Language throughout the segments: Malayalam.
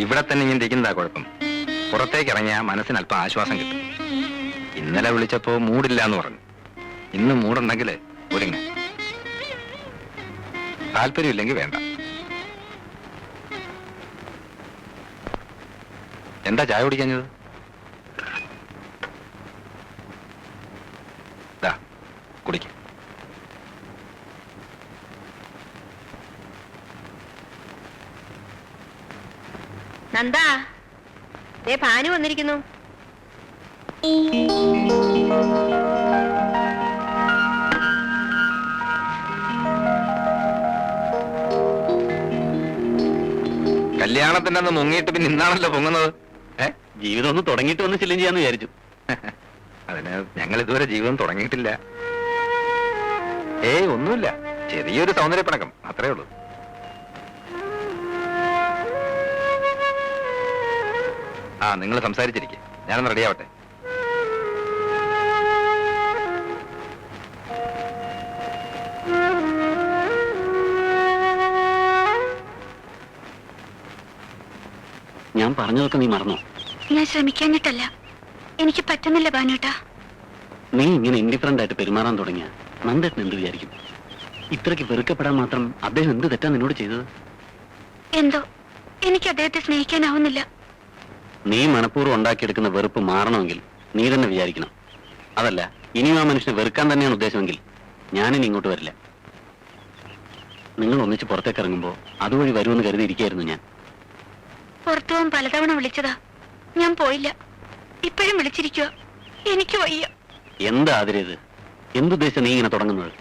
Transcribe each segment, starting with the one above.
ഇവിടെ തന്നെ ഇങ്ങനെ ഇരിക്കുന്നതാ കുഴപ്പം. പുറത്തേക്ക് ഇറങ്ങിയാൽ മനസ്സിന് അല്പം ആശ്വാസം കിട്ടും. ഇന്നലെ വിളിച്ചപ്പോ മൂടില്ല എന്ന് പറഞ്ഞു. ഇന്ന് മൂടുണ്ടെങ്കിൽ ഒരുങ്ങ. താല്പര്യമില്ലെങ്കിൽ വേണ്ട. എന്താ ചായ കുടിക്കാഞ്ഞത്? കുടിക്ക. നന്ദാ, ദേ ഭാനു വന്നിരിക്കുന്നു. കല്യാണത്തിന്റെ അന്ന് മുങ്ങിയിട്ട് പിന്നെ ഇന്നാണല്ലോ പൊങ്ങുന്നത്. ജീവിതം ഒന്ന് തുടങ്ങിയിട്ട് വന്ന് ചെല്ലും ചെയ്യാന്ന് വിചാരിച്ചു. അതിന് ഞങ്ങൾ ഇതുവരെ ജീവിതം തുടങ്ങിയിട്ടില്ല. ഒന്നുമില്ല, ചെറിയൊരു സൗന്ദര്യപ്പിണക്കം, അത്രേ ഉള്ളൂ. നിങ്ങൾ സംസാരിച്ചിരിക്കെ, ഞാനൊന്ന് റെഡിയാവട്ടെ. ഞാൻ പറഞ്ഞതൊക്കെ നീ മറന്നോ? ഞാൻ ശ്രമിക്കാഞ്ഞിട്ടല്ല, എനിക്ക് പറ്റുന്നില്ല ഭാനുട്ടാ. നീ ഇങ്ങനെ ഇൻഡിഫറന്റ് ആയിട്ട് പെരുമാറാൻ തുടങ്ങിയ നന്ദേട്ടൻ എന്ത് വിചാരിക്കും? ഇത്രയ്ക്ക് വെറുക്കപ്പെടാൻ മാത്രം അദ്ദേഹം എന്ത് തെറ്റാ നിന്നോട് ചെയ്തത്? എന്തോ എനിക്ക് അദ്ദേഹത്തെ സ്നേഹിക്കാനാവുന്നില്ല. നീ മനഃപൂർവ്വം ഉണ്ടാക്കിയെടുക്കുന്ന വെറുപ്പ് മാറണമെങ്കിൽ നീ തന്നെ വിചാരിക്കണം. അതല്ല, ഇനിയും ആ മനുഷ്യനെ വെറുക്കാൻ തന്നെയാണ് ഉദ്ദേശമെങ്കിൽ ഞാനിനി ഇങ്ങോട്ട് വരില്ല. നിങ്ങൾ ഒന്നിച്ച് പുറത്തേക്ക് ഇറങ്ങുമ്പോൾ അതുവഴി വരുമെന്ന് കരുതിയിരിക്കായിരുന്നു ഞാൻ. പുറത്തു പോകാൻ പലതവണ വിളിച്ചതാ, ഞാൻ പോയില്ല. ഇപ്പോഴും വിളിച്ചിരിക്കുക, എനിക്ക് വയ്യ. എന്താ അതിരേത്? എന്തുദ്ദേശം നീ ഇങ്ങനെ തുടങ്ങുന്നത്?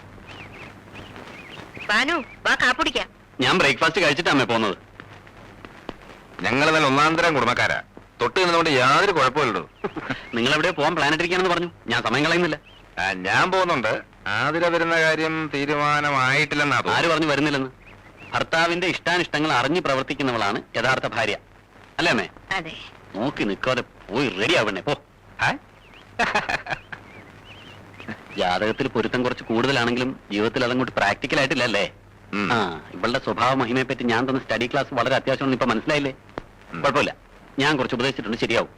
ഭാനു, വാ കാപ്പുടിക്കാം. ഞാൻ ബ്രേക്ക്ഫാസ്റ്റ് കഴിച്ചിട്ടാ അമ്മേ പോകുന്നത്. ഞങ്ങൾ നല്ല ഒന്നാന്തരം കുടുംബക്കാരാ. തൊട്ട് നിന്നുകൊണ്ട് യാതൊരു കുഴപ്പമില്ലല്ലോ. നിങ്ങൾ എവിടെ പോകാൻ പ്ലാൻ ഇട്ടിരിക്കാണെന്ന് പറഞ്ഞു. ഞാൻ സമയം കളയുന്നില്ല. ഞാൻ പോകുന്നുണ്ട്. ആതിര വരുന്ന കാര്യം തീരുമാനമായിട്ടില്ലെന്നാ. ആര് പറഞ്ഞു വരുന്നില്ലെന്ന്? ഭർത്താവിന്റെ ഇഷ്ടാനിഷ്ടങ്ങൾ അറിഞ്ഞു പ്രവർത്തിക്കുന്നവളാണ് യഥാർത്ഥ ഭാര്യ, അല്ലേ അമ്മേ? അതെ. നോക്കി നിൽക്കാതെ പോയി റെഡി ആവണേ, പോ. ജാതകത്തിൽ പൊരുത്തം കുറച്ച് കൂടുതലാണെങ്കിലും ജീവിതത്തിൽ അതങ്ങോട്ട് പ്രാക്ടിക്കൽ ആയിട്ടില്ലല്ലേ? ഇവളുടെ സ്വഭാവ മഹിമയെ പറ്റി ഞാൻ തന്ന സ്റ്റഡി ക്ലാസ് വളരെ അത്യാവശ്യമാണെന്ന് ഇപ്പൊ മനസ്സിലായില്ലേ? കുഴപ്പമില്ല, ഞാൻ കുറച്ച് ഉപദേശിച്ചിട്ടുണ്ട്, ശരിയാവും.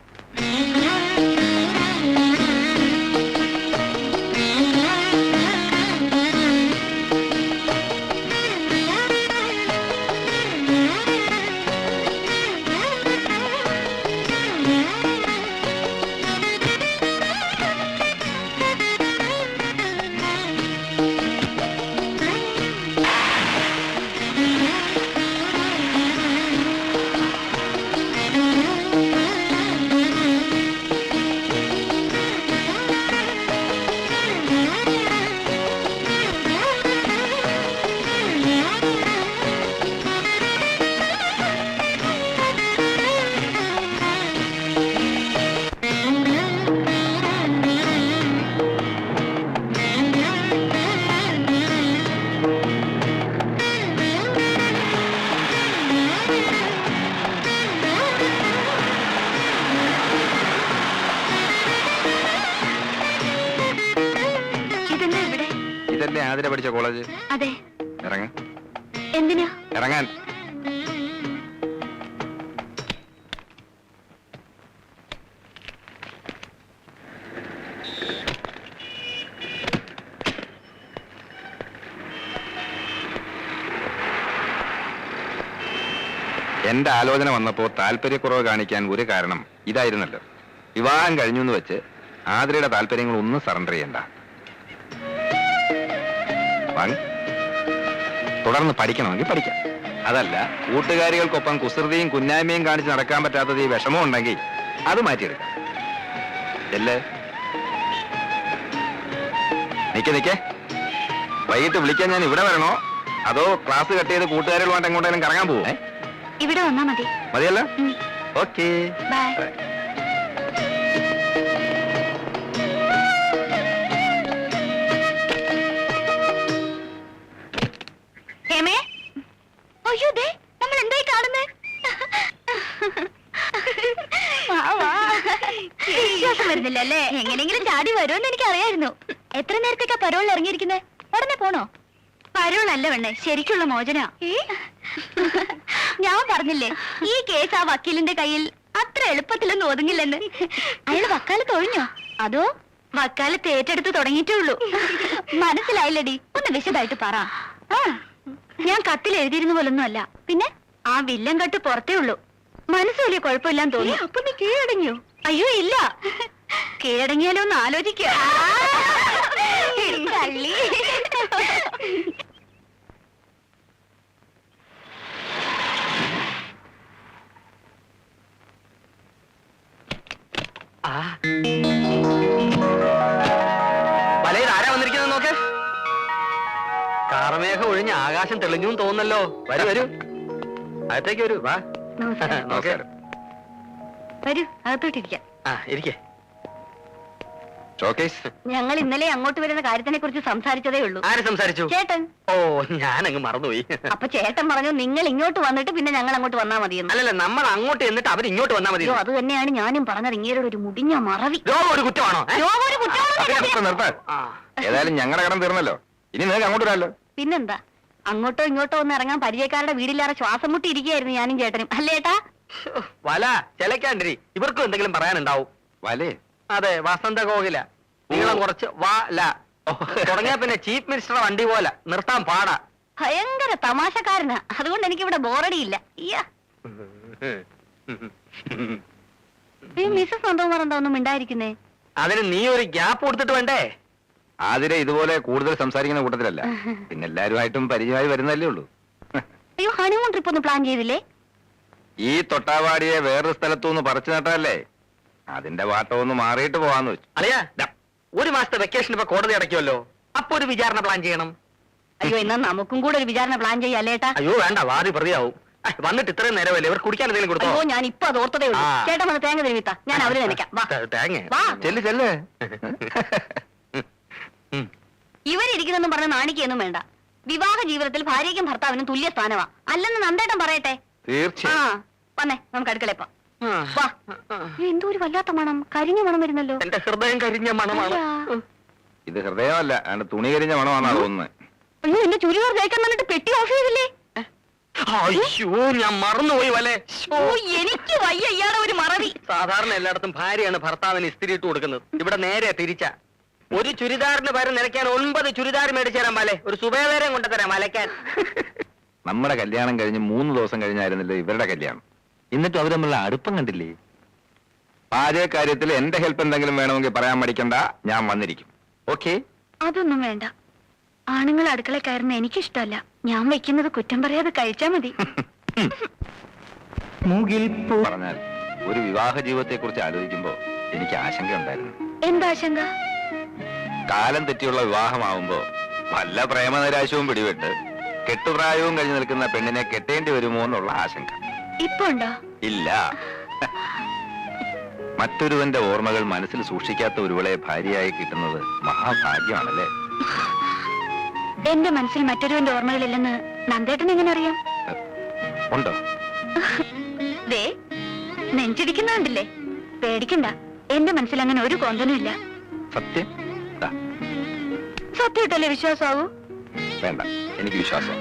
ആതിര പഠിച്ച കോളേജ്? അതെ. ഇറങ്ങ. എന്തിനാ? ഇറങ്ങാൻ. എന്റെ ആലോചന വന്നപ്പോ താല്പര്യക്കുറവ് കാണിക്കാൻ ഒരു കാരണം ഇതായിരുന്നല്ലോ. വിവാഹം കഴിഞ്ഞു എന്ന് വെച്ച് ആതിരയുടെ താല്പര്യങ്ങൾ ഒന്നും സറണ്ടർ ചെയ്യണ്ട. തുടർന്ന് പഠിക്കണമെങ്കിൽ പഠിക്കാം. അതല്ല, കൂട്ടുകാരികൾക്കൊപ്പം കുസൃതിയും കുന്നായ്മയും കാണിച്ച് നടക്കാൻ പറ്റാത്തത് ഈ വിഷമം ഉണ്ടെങ്കിൽ അത് മാറ്റിയെടുക്കാം. അല്ലേ? നിക്കേ, വൈകിട്ട് വിളിക്കാൻ ഞാൻ ഇവിടെ വരണോ അതോ ക്ലാസ് കട്ട് ചെയ്ത് കൂട്ടുകാരികളുമായിട്ട് എങ്ങോട്ടെങ്കിലും കറങ്ങാൻ പോവേ? ഇവിടെ വന്നാ മതി. മതിയല്ല? Okay, bye. അയ്യോ, നമ്മൾ എന്തായി കാണുന്നേ? വിശ്വാസം വരുന്നില്ല അല്ലേ? എങ്ങനെയെങ്കിലും ചാടി വരുമെന്ന് എനിക്ക് അറിയായിരുന്നു. എത്ര നേരത്തേക്കാ പരോളിൽ ഇറങ്ങിയിരിക്കുന്നത്? ഉടനെ പോണോ? പരോളല്ല വേണ്ടേ, ശരിക്കുള്ള മോചന. ഞാൻ പറഞ്ഞില്ലേ ഈ കേസ് ആ വക്കീലിന്റെ കയ്യിൽ അത്ര എളുപ്പത്തിലൊന്നും ഒതുങ്ങില്ലെന്ന്. അയാൾ വക്കാലത്ത് ഒഴിഞ്ഞോ അതോ വക്കാലത്ത് ഏറ്റെടുത്ത് തുടങ്ങിയിട്ടേ ഉള്ളൂ? മനസ്സിലായില്ലടി, ഒന്ന് വിശദമായിട്ട് പറ. ആ, ഞാൻ കത്തിൽ എഴുതിയിരുന്ന പോലൊന്നും അല്ല. പിന്നെ ആ വില്ലൻ കട്ട് പുറത്തേ ഉള്ളൂ. മനസ്സ് വലിയ കുഴപ്പമില്ലാന്ന് തോന്നി. അപ്പൊ നീ കീഴടങ്ങിയോ? അയ്യോ ഇല്ല, കീഴടങ്ങിയാലോ ഒന്ന് ആലോചിക്കുക. വലയിൽ ആരാ വന്നിരിക്കുന്നത് നോക്ക്. കാർമേഘം ഒഴിഞ്ഞ് ആകാശം തെളിഞ്ഞു തോന്നല്ലോ. വരൂ വരൂ, അകത്തേക്ക് വരൂ. വാ. നമസ്കാരം. വരൂ, അകത്തോട്ടിരിക്കാം. ആ ഇരിക്കേ. ഷോക്കേസ്. ഞങ്ങൾ ഇന്നലെ അങ്ങോട്ട് വരുന്ന കാര്യത്തിനെ കുറിച്ച് സംസാരിച്ചതേ ഉള്ളൂ. ആര് സംസാരിച്ചു? ചേട്ടൻ. ഓ, ഞാനങ്ങ് മറന്നുപോയി. അപ്പൊ ചേട്ടൻ പറഞ്ഞു നിങ്ങൾ ഇങ്ങോട്ട് വന്നിട്ട് പിന്നെ ഞങ്ങൾ അങ്ങോട്ട് വന്നാ മതിയെന്ന്. അല്ലല്ല, നമ്മൾ അങ്ങോട്ട് എന്നിട്ട് അവർ ഇങ്ങോട്ട് വന്നാൽ മതി. അയ്യോ, അത് തന്നെയാണ് ഞാനും പറഞ്ഞത്. ഇങ്ങേരുടെ ഒരു മുടിഞ്ഞ മറവി. രോഗം ഒരു കുറ്റമാണോ? രോഗം ഒരു കുറ്റമാണെന്ന് നിർത്താൻ. ആ. ഏതായാലും ഞങ്ങളുടെ കടം തീർന്നല്ലോ. ഇനി നിങ്ങൾക്ക് അങ്ങോട്ട് വരാമല്ലോ. പിന്നെന്താ, അങ്ങോട്ടോ ഇങ്ങോട്ടോ ഒന്ന് ഇറങ്ങാൻ പരിചയക്കാരുടെ വീടില്ലാതെ ശ്വാസം മുട്ടി ഇരിക്കുകയായിരുന്നു ഞാനും ചേട്ടനും. അല്ലേ ഏട്ടാ? വല ചിലക്കാണ്ടിരി, ഇവർക്കും എന്തെങ്കിലും പറയാനുണ്ടാവും. വലേ? അതെ, വസന്ത കോകില. നീളം കുറച്ച് വാല തുടങ്ങിയ പിന്നെ ചീഫ് മിനിസ്റ്റർ വണ്ടി പോലെ നിർത്താൻ പാടാ. ഭയങ്കര തമാശക്കാരനാ, അതുകൊണ്ട് എനിക്കിവിടെ ബോറടിയില്ല. മിസ്സസ് നന്ദകുമാർ എന്താ ഒന്നും മിണ്ടായിരിക്കുന്നേ? അതിന് നീ ഒരു ഗ്യാപ്പ് കൊടുത്തിട്ട് വേണ്ടേ? ആതിരെ ഇതുപോലെ കൂടുതൽ സംസാരിക്കുന്ന കൂട്ടത്തിലല്ല. പിന്നെ എല്ലാരുമായിട്ടും പരിചയമായി വരുന്നല്ലേ ഉള്ളൂ. അയ്യോ, ഹണിമൂൺ ട്രിപ്പ് ഒന്ന് പ്ലാൻ ചെയ്തില്ലേ? ഈ തൊട്ടാവാടിയെ വേറൊരു സ്ഥലത്തുനിന്ന് പറിച്ചു നട്ടല്ലേ, അതിന്റെ വാട്ടം ഒന്ന് മാറിയിട്ട് പോവാന്ന് വെച്ചു. അറിയാ, ഒരു മാസത്തെ വെക്കേഷൻ ഇപ്പൊ കോടതി അടയ്ക്കുമല്ലോ, അപ്പൊ ഒരു വിചാരണ പ്ലാൻ ചെയ്യണം. അയ്യോ, എന്നാ നമുക്കും കൂടെ ഒരു വിചാരണ പ്ലാൻ ചെയ്യാല്ലേ ഏട്ടാ? അയ്യോ വേണ്ട, വാദി പ്രതിയാവും. വന്നിട്ട് ഇത്രയും നേരമല്ലേ, ഇവർ കുടിക്കാൻ എന്തെങ്കിലും കൊടുത്തോ? അയ്യോ, ഞാൻ ഇപ്പൊ അത് ഓർത്തതേ ഉള്ളൂ. ആ. ചേട്ടൻ വന്ന് തേങ്ങ തിരുവിത്താ, ഞാൻ അവര് നനയ്ക്കാം. വാ. തേങ്ങ. വാ. ചെല്ല് ചെല്ല്. ഇവരിരിക്കുന്നെന്നും പറഞ്ഞ നാണിക്കൊന്നും വേണ്ട. വിവാഹ ജീവിതത്തിൽ ഭാര്യയ്ക്കും ഭർത്താവിനും തുല്യ സ്ഥാനമാ, അല്ലെന്ന് നന്ദേട്ടൻ പറയട്ടെ. ആ, തീർച്ചയായും. വന്നേ നമുക്ക് അടുക്കളയപ്പോ. വാ. എന്തോ ഒരു വല്ലാത്ത മണം, കരിഞ്ഞ മണം വരുന്നല്ലോ. എന്റെ ഹൃദയം കരിഞ്ഞ മണമാണ്. അയ്യാ. ഇത് ഹൃദയമല്ല, അതിന്റെ തുണി കരിഞ്ഞ മണമാണെന്നാ തോന്നുന്നത്. അയ്യോ, എന്റെ ചുരിദാർ തേക്കാൻ വന്നിട്ട് പെട്ടി ഓഫ് ചെയ്തില്ലേ? അയ്യോ, ഞാൻ മറന്നുപോയി വലെ. ഓ, എനിക്ക് വയ്യ ഇയാളെ ഒരു മറവി. സാധാരണ എല്ലായിടത്തും ഭാര്യയാണ് ഭർത്താവിന് ഇസ്തിരി ഇട്ട് കൊടുക്കുന്നത്. ഇവിടെ നേരെ തിരിച്ച. ഒരു ചുരിദാറിന് പകരം നിലയ്ക്കാൻ 9 ചുരിദാർ മേടിച്ചു തരാം വലെ. ഒരു സുബേദാരം കൊണ്ടുതരാം വലയ്ക്കാൻ. നമ്മുടെ കല്യാണം കഴിഞ്ഞ് 3 ദിവസം കഴിഞ്ഞായിരുന്നില്ല ഇവരുടെ കല്യാണം. എന്നിട്ടും അവർ തമ്മിലുള്ള അടുപ്പം കണ്ടില്ലേ? പാചക കാര്യത്തിൽ എന്റെ ഹെൽപ്പ് എന്തെങ്കിലും വേണമെങ്കിൽ പറയാൻ മടിക്കണ്ട, ഞാൻ വന്നിരിക്കും. ഓക്കെ? അതൊന്നും വേണ്ട. ആണുങ്ങൾ അടുക്കള കയറുന്ന എനിക്കിഷ്ടമല്ല. ഞാൻ വെക്കുന്നത് കുറ്റം പറയാതെ കഴിച്ചാ മതി. പറഞ്ഞാൽ ഒരു വിവാഹ ജീവിതത്തെ കുറിച്ച് ആലോചിക്കുമ്പോ എനിക്ക് ആശങ്കയുണ്ടായിരുന്നു. എന്താശങ്ക? കാലം തെറ്റിയുള്ള വിവാഹമാവുമ്പോ വല്ല പ്രേമനിരാശവും പിടിപെട്ട് കെട്ടുപ്രായവും കഴിഞ്ഞു നിൽക്കുന്ന പെണ്ണിനെ കെട്ടേണ്ടി വരുമോ എന്നുള്ള ആശങ്ക. ഇപ്പൊ ഉണ്ടോ? ഇല്ല. മറ്റൊരുവന്റെ ഓർമ്മകൾ മനസ്സിൽ സൂക്ഷിക്കാത്ത ഒരുവളെ ഭാര്യയായി കിട്ടുന്നത് മഹാഭാഗ്യമാണല്ലേ? എന്റെ മനസ്സിൽ മറ്റൊരുവന്റെ ഓർമ്മകളില്ലെന്ന് നന്ദേട്ടൻ എങ്ങനെ അറിയാം? ഉണ്ടോ? ദേ, നെഞ്ചിടിക്കുന്നുണ്ടല്ലേ? പേടിക്കണ്ട, എന്റെ മനസ്സിൽ അങ്ങനെ ഒരു കോന്തനും ഇല്ല. സത്യം? ദാ, സത്യമായിട്ടല്ലേ വിശ്വാസാവൂ? വേണ്ട, എനിക്ക് വിശ്വാസം.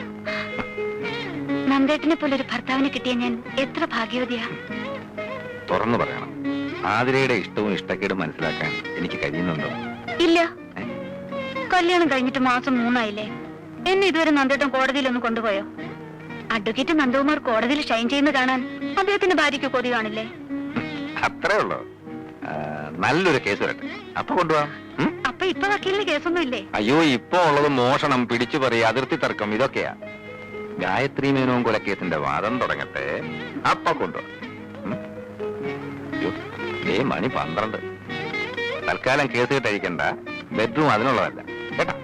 നന്ദേട്ടനെ പോലെ ഒരു ഭർത്താവിനെ കിട്ടിയ ഞാൻ എത്ര ഭാഗ്യവതിയാ. തുറന്നു പറയണം, ആതിരയുടെ ഇഷ്ടവും ഇഷ്ടക്കേടും മനസ്സിലാക്കാൻ എനിക്ക് കഴിയുന്നുണ്ടോ? ഇല്ല. കല്യാണം കഴിഞ്ഞിട്ട് മാസം 3 ആയില്ലേ? എന്നെ ഇതുവരെ നന്ദേട്ടൻ കോടതിയിലൊന്ന് കൊണ്ടുപോയോ? അഡ്വക്കേറ്റ് നന്ദകുമാർ കോടതിയിൽ ഷൈൻ ചെയ്യുന്ന കാണാൻ അദ്ദേഹത്തിന്റെ ഭാര്യയ്ക്ക് കൊതി കാണില്ലേ? അത്രേ ഉള്ളൂ. നല്ലൊരു കേസ് വരട്ടെ, അപ്പൊ കൊണ്ടുപോവാം. അപ്പൊ ഇപ്പൊ വക്കീലിന് കേസൊന്നും ഇല്ലേ? അയ്യോ, ഇപ്പൊ ഉള്ളത് മോഷണം, പിടിച്ചുപറി, അതിർത്തി തർക്കം, ഇതൊക്കെയാ. ഗായത്രി മേനോൻ കൊലക്കേസിന്റെ വാദം തുടങ്ങട്ടെ, അപ്പൊ കൊണ്ടുപോവാം. മണി 12. തൽക്കാലം കേസ് കിട്ടഴിക്കണ്ട, ബെഡ്റൂം അതിനുള്ളതല്ല കേട്ടാ.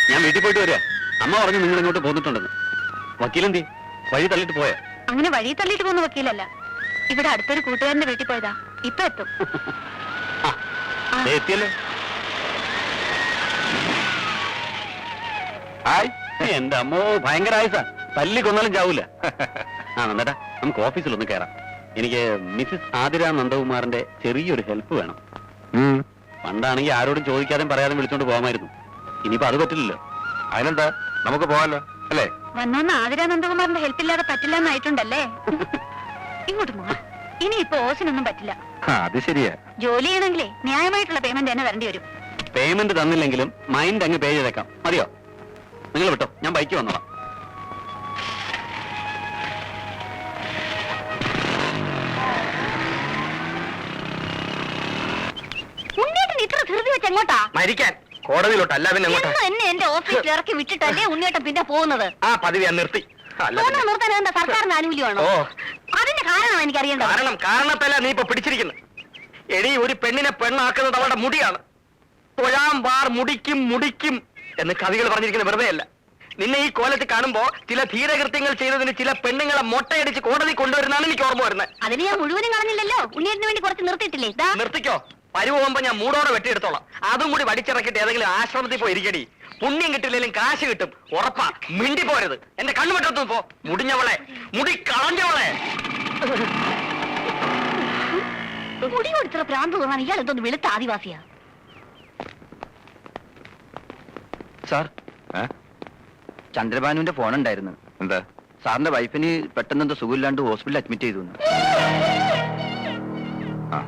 ഞാൻ വീട്ടിൽ പോയിട്ട് വരിക. അമ്മ പറഞ്ഞു നിങ്ങൾ ഇങ്ങോട്ട് പോന്നിട്ടുണ്ടെന്ന്. വക്കീലെന്തി വഴി തള്ളിട്ട് പോയാ? അങ്ങനെ വഴി തള്ളിയിട്ട് പോകുന്ന വക്കീലല്ല. ഇവിടെ അടുത്തൊരു കൂട്ടുകാരന്റെ വീട്ടിൽ പോയതാ. ഇപ്പൊ എത്തും. എത്തിയല്ലോ. ഹായ്. എന്റെ അമ്മോ, ഭയങ്കര ആയുസാ. തല്ലി കൊന്നാലും ചാവൂല. ആ നന്ദേട്ടാ, നമുക്ക് ഓഫീസിലൊന്ന് കയറാം. എനിക്ക് മിസ്സിസ് ആതിര നന്ദകുമാറിന്റെ ചെറിയൊരു ഹെൽപ്പ് വേണം. പണ്ടാണെങ്കിൽ ആരോടും ചോദിക്കാതെ പറയാതെ വിളിച്ചോണ്ട് പോകാമായിരുന്നു. ഇനിയിപ്പോ അത് പറ്റില്ലല്ലോ. അതിനെന്താ, നമുക്ക് പോകാലോ അല്ലേ? വന്നോന്ന് ആതിര നന്ദകുമാറിന്റെ ഹെൽപ്പ് ഇല്ലാതെ പറ്റില്ല എന്നായിട്ടുണ്ടല്ലേ? ഇങ്ങോട്ട് മാറി. ഇനിയിപ്പോ ഓസിനൊന്നും പറ്റില്ല. അത് ശരിയാ. ജോലി ചെയ്യണമെങ്കിലേ ന്യായമായിട്ടുള്ള പേയ്മെന്റ് തന്നെ വരേണ്ടി വരും. പേയ്മെന്റ് തന്നില്ലെങ്കിലും മൈൻഡ് അങ്ങ് പേ ചെയ്തേക്കാം. മതിയോ? നിങ്ങൾ വിട്ടോ, ഞാൻ ബൈക്ക് വന്നോളാം. ഉണ്ണിയേട്ടൻ ഇത്ര ധൃതി വെച്ച് എങ്ങോട്ടാ? മരിക്കാൻ കോടതിയിലോട്ട്, അല്ല പിന്നെ എങ്ങോട്ടാ? എന്നും എന്നെ എന്റെ ഓഫീസിൽ ഇറക്കി വിട്ടിട്ടല്ലേ ഉണ്ണിയേട്ടൻ പിന്നെ പോകുന്നത്? ആ പതിവ് ഞാൻ നിർത്തി. അല്ല പോകുന്നത് പിന്നെ. നിർത്താൻ എന്താ സർക്കാരിന്റെ ആനുകൂല്യമാണോ? ഓ, അതിന്റെ കാരണം എനിക്കറിയേണ്ടത്. കാരണത്തല്ല നീ ഇപ്പൊ പിടിച്ചിരിക്കുന്നു. എടി, ഒരു പെണ്ണിനെ പെണ്ണാക്കുന്നത് അവളുടെ മുടിയാണ്. തൊഴാം വാർ മുടിക്കും മുടിക്കും എന്ന് കവികൾ പറഞ്ഞിരിക്കുന്നത് വെറുതെ അല്ല. നിന്നെ ഈ കോലത്തിൽ കാണുമ്പോ ചില ധീരകൃത്യങ്ങൾ ചെയ്തതിന് ചില പെണ്ണുങ്ങളെ മൊട്ടയടിച്ച് കോടതി കൊണ്ടുവരുന്നതാണ് എനിക്ക് ഓർമ്മ വരുന്നത്. അതിന് ഞാൻ മുഴുവനും കളഞ്ഞില്ലല്ലോ. ഉണ്ണിയേട്ടന് വേണ്ടി കുറച്ച് നിർത്തിയിട്ടില്ലേ? ദാ. നിർത്തിക്കോ, പരുവുമ്പോ ഞാൻ മൂടോടെ വെട്ടിയെടുത്തോളാം. അതും കൂടി വടിച്ചിറക്കിട്ട് ഏതെങ്കിലും ആശ്രമത്തിൽ പോയി ഇരിക്കടി. പുണ്യം കിട്ടില്ലെങ്കിലും കാശ് കിട്ടും, ഉറപ്പാ. മിണ്ടി പോരുത്. എന്റെ കണ്ണുമറ്റത്ത് പോ. മുടിഞ്ഞവളെ, മുടി കളഞ്ഞവളെ. മുടി കൊടുത്ത പ്രാന്ത് തോന്നാൻ ഇയാൾ എന്തോന്ന് വെളുത്ത ആദിവാസിയാ. സാർ, ചന്ദ്രബാനുവിന്റെ ഫോൺ ഉണ്ടായിരുന്നു. എന്താ? സാറിന്റെ വൈഫിന് പെട്ടെന്ന് എന്തോ സുഖമില്ലാണ്ട് ഹോസ്പിറ്റലിൽ അഡ്മിറ്റ് ചെയ്തു. ആ.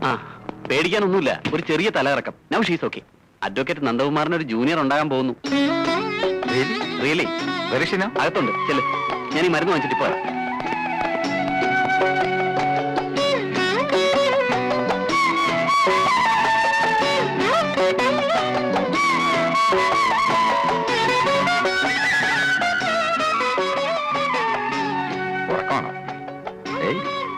ആ, പേടിക്കാനൊന്നുമില്ല. ഒരു ചെറിയ തലയിറക്കം. Now she's okay. അഡ്വക്കേറ്റ് നന്ദകുമാറിന് ഒരു ജൂനിയർ ഉണ്ടാകാൻ പോകുന്നു. റിയലി? വെരിഷിനോ? അകത്തുണ്ട്. ചെല്, ഞാൻ ഈ മരുന്ന് വാങ്ങിച്ചിട്ട് പോരാ.